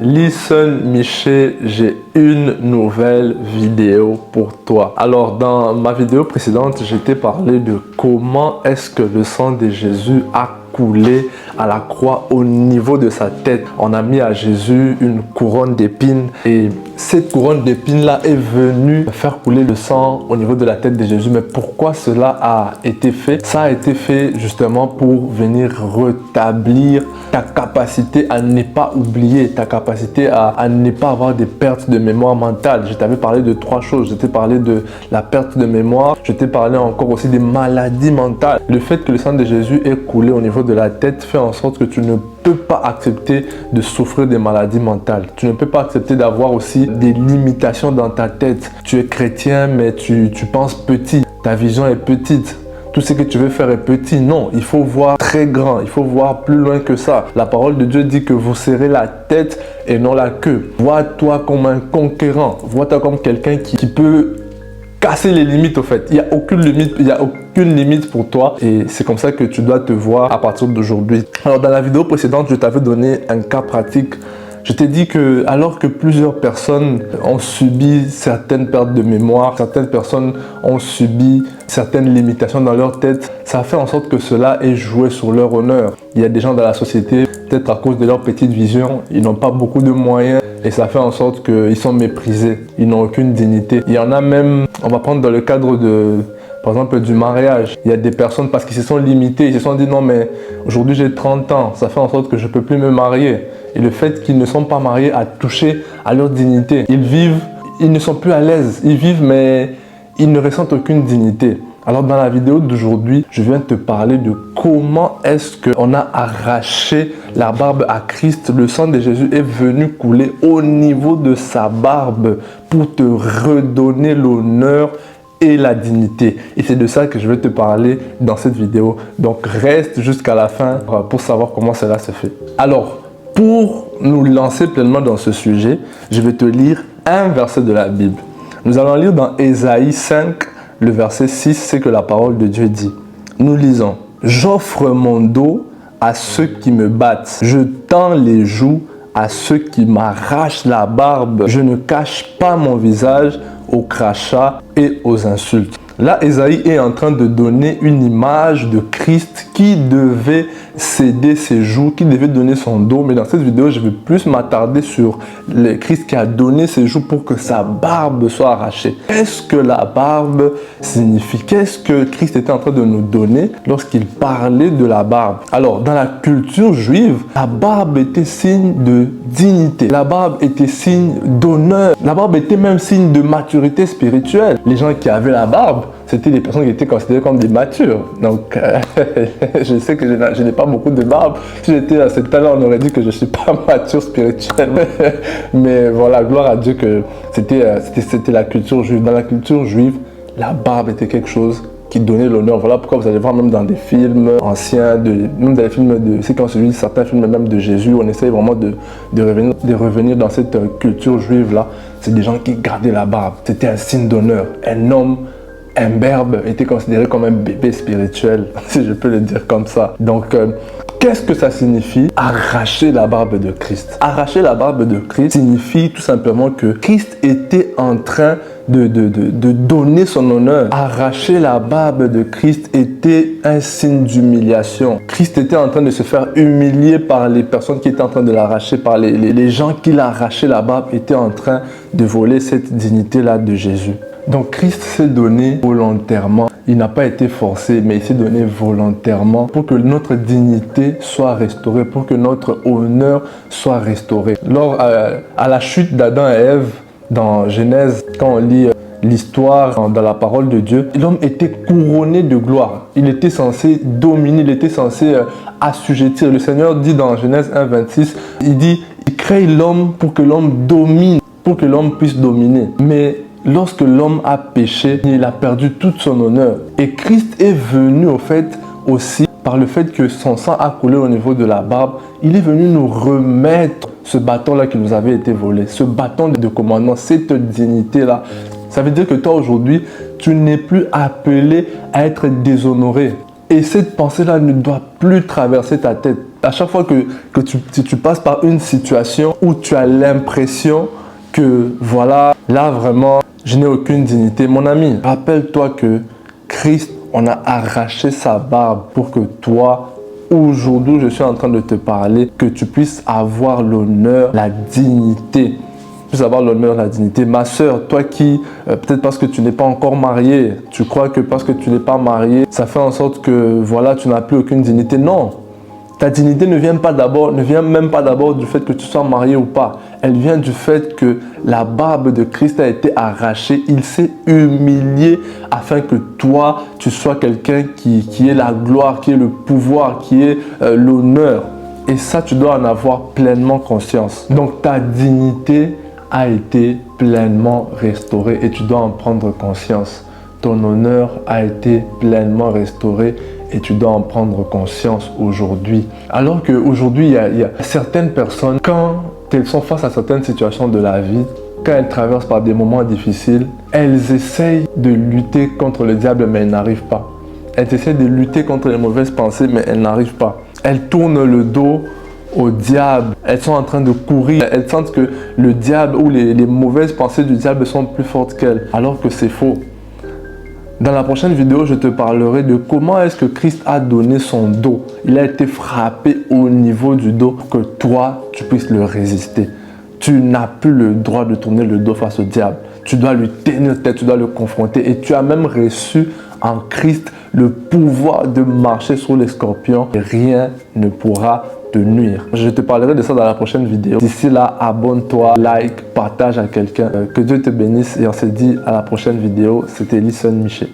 Listen Miché, j'ai une nouvelle vidéo pour toi. Alors dans ma vidéo précédente, je t'ai parlé de comment est-ce que le sang de Jésus a coulé à la croix au niveau de sa tête. On a mis à Jésus une couronne d'épines et cette couronne d'épines là est venue faire couler le sang au niveau de la tête de Jésus. Mais pourquoi cela a été fait? Ça a été fait justement pour venir rétablir ta capacité à ne pas oublier, ta capacité à ne pas avoir des pertes de mémoire mentale. Je t'avais parlé de trois choses. Je t'ai parlé de la perte de mémoire, je t'ai parlé encore aussi des maladies mentales. Le fait que le sang de Jésus ait coulé au niveau de la tête fait en sorte que tu ne peux pas accepter de souffrir des maladies mentales. Tu ne peux pas accepter d'avoir aussi des limitations dans ta tête. Tu es chrétien mais tu penses petit, ta vision est petite. Tout ce que tu veux faire est petit. Non, il faut voir très grand, il faut voir plus loin que ça. La parole de Dieu dit que vous serrez la tête et non la queue. Vois-toi comme un conquérant, vois-toi comme quelqu'un qui peut casser les limites au fait. Il n'y a aucune limite pour toi et c'est comme ça que tu dois te voir à partir d'aujourd'hui. Alors dans la vidéo précédente, je t'avais donné un cas pratique. Je t'ai dit que alors que plusieurs personnes ont subi certaines pertes de mémoire, certaines personnes ont subi certaines limitations dans leur tête, ça a fait en sorte que cela ait joué sur leur honneur. Il y a des gens dans la société, peut-être à cause de leur petite vision, ils n'ont pas beaucoup de moyens et ça fait en sorte qu'ils sont méprisés, ils n'ont aucune dignité. Il y en a même, on va prendre dans le cadre de... Par exemple, du mariage, il y a des personnes parce qu'ils se sont limités, ils se sont dit non mais aujourd'hui j'ai 30 ans, ça fait en sorte que je ne peux plus me marier. Et le fait qu'ils ne sont pas mariés a touché à leur dignité. Ils vivent, ils ne sont plus à l'aise, ils vivent mais ils ne ressentent aucune dignité. Alors dans la vidéo d'aujourd'hui, je viens te parler de comment est-ce qu'on a arraché la barbe à Christ. Le sang de Jésus est venu couler au niveau de sa barbe pour te redonner l'honneur et la dignité. Et c'est de ça que je vais te parler dans cette vidéo. Donc reste jusqu'à la fin pour savoir comment cela se fait. Alors, pour nous lancer pleinement dans ce sujet, je vais te lire un verset de la Bible. Nous allons lire dans Ésaïe 5, le verset 6, c'est que la parole de Dieu dit. Nous lisons. J'offre mon dos à ceux qui me battent. Je tends les joues à ceux qui m'arrachent la barbe. Je ne cache pas mon visage aux crachats et aux insultes. Là, Ésaïe est en train de donner une image de Christ qui devait céder ses joues, qui devait donner son dos. Mais dans cette vidéo, je vais plus m'attarder sur le Christ qui a donné ses joues pour que sa barbe soit arrachée. Qu'est-ce que la barbe signifie? Qu'est-ce que Christ était en train de nous donner lorsqu'il parlait de la barbe? Alors, dans la culture juive, la barbe était signe de dignité. La barbe était signe d'honneur. La barbe était même signe de maturité spirituelle. Les gens qui avaient la barbe, c'était des personnes qui étaient considérées comme des matures. Donc, je sais que je n'ai pas beaucoup de barbe. Si j'étais à cet âge-là, on aurait dit que je ne suis pas mature spirituellement. Mais voilà, gloire à Dieu que c'était la culture juive. Dans la culture juive, la barbe était quelque chose qui donnait l'honneur. Voilà pourquoi vous allez voir même dans des films anciens, même dans les films de ceux qui ont suivi certains films même de Jésus, on essaye vraiment de revenir dans cette culture juive-là. C'est des gens qui gardaient la barbe. C'était un signe d'honneur. Un homme imberbe était considéré comme un bébé spirituel, si je peux le dire comme ça. Donc, qu'est-ce que ça signifie? Arracher la barbe de Christ. Arracher la barbe de Christ signifie tout simplement que Christ était en train de donner son honneur. Arracher la barbe de Christ était un signe d'humiliation. Christ était en train de se faire humilier par les personnes qui étaient en train de l'arracher, par les gens qui l'arrachaient la barbe étaient en train de voler cette dignité-là de Jésus. Donc Christ s'est donné volontairement, il n'a pas été forcé, mais il s'est donné volontairement pour que notre dignité soit restaurée, pour que notre honneur soit restauré. Lors à la chute d'Adam et Ève, dans Genèse, quand on lit l'histoire dans la parole de Dieu, l'homme était couronné de gloire. Il était censé dominer, il était censé assujettir. Le Seigneur dit dans Genèse 1, 26, il dit, il crée l'homme pour que l'homme domine, pour que l'homme puisse dominer. Mais lorsque l'homme a péché, il a perdu toute son honneur. Et Christ est venu au fait aussi, par le fait que son sang a coulé au niveau de la barbe, il est venu nous remettre ce bâton-là qui nous avait été volé, ce bâton de commandement, cette dignité-là. Ça veut dire que toi aujourd'hui, tu n'es plus appelé à être déshonoré. Et cette pensée-là ne doit plus traverser ta tête. À chaque fois que tu passes par une situation où tu as l'impression que voilà, là vraiment, je n'ai aucune dignité. Mon ami, rappelle-toi que Christ, on a arraché sa barbe pour que toi, aujourd'hui, je suis en train de te parler, que tu puisses avoir l'honneur, la dignité. Avoir l'honneur, la dignité. Ma soeur, toi qui, peut-être parce que tu n'es pas encore marié, tu crois que parce que tu n'es pas marié, ça fait en sorte que voilà, tu n'as plus aucune dignité. Non, ta dignité ne vient même pas d'abord du fait que tu sois marié ou pas. Elle vient du fait que la barbe de Christ a été arrachée. Il s'est humilié afin que toi, tu sois quelqu'un qui ait la gloire, qui ait le pouvoir, qui ait l'honneur. Et ça, tu dois en avoir pleinement conscience. Donc ta dignité a été pleinement restaurée et tu dois en prendre conscience. Ton honneur a été pleinement restauré et tu dois en prendre conscience aujourd'hui. Alors qu'aujourd'hui, il y a certaines personnes, quand elles sont face à certaines situations de la vie, quand elles traversent par des moments difficiles, elles essayent de lutter contre le diable, mais elles n'arrivent pas. Elles essaient de lutter contre les mauvaises pensées, mais elles n'arrivent pas. Elles tournent le dos au diable. Elles sont en train de courir. Elles sentent que le diable ou les mauvaises pensées du diable sont plus fortes qu'elles, alors que c'est faux. Dans la prochaine vidéo, je te parlerai de comment est-ce que Christ a donné son dos. Il a été frappé au niveau du dos pour que toi, tu puisses le résister. Tu n'as plus le droit de tourner le dos face au diable. Tu dois lui tenir tête, tu dois le confronter et tu as même reçu en Christ le pouvoir de marcher sur les scorpions et rien ne pourra te nuire. Je te parlerai de ça dans la prochaine vidéo. D'ici là, abonne-toi, like, partage à quelqu'un. Que Dieu te bénisse et on se dit à la prochaine vidéo. C'était Listen Miché.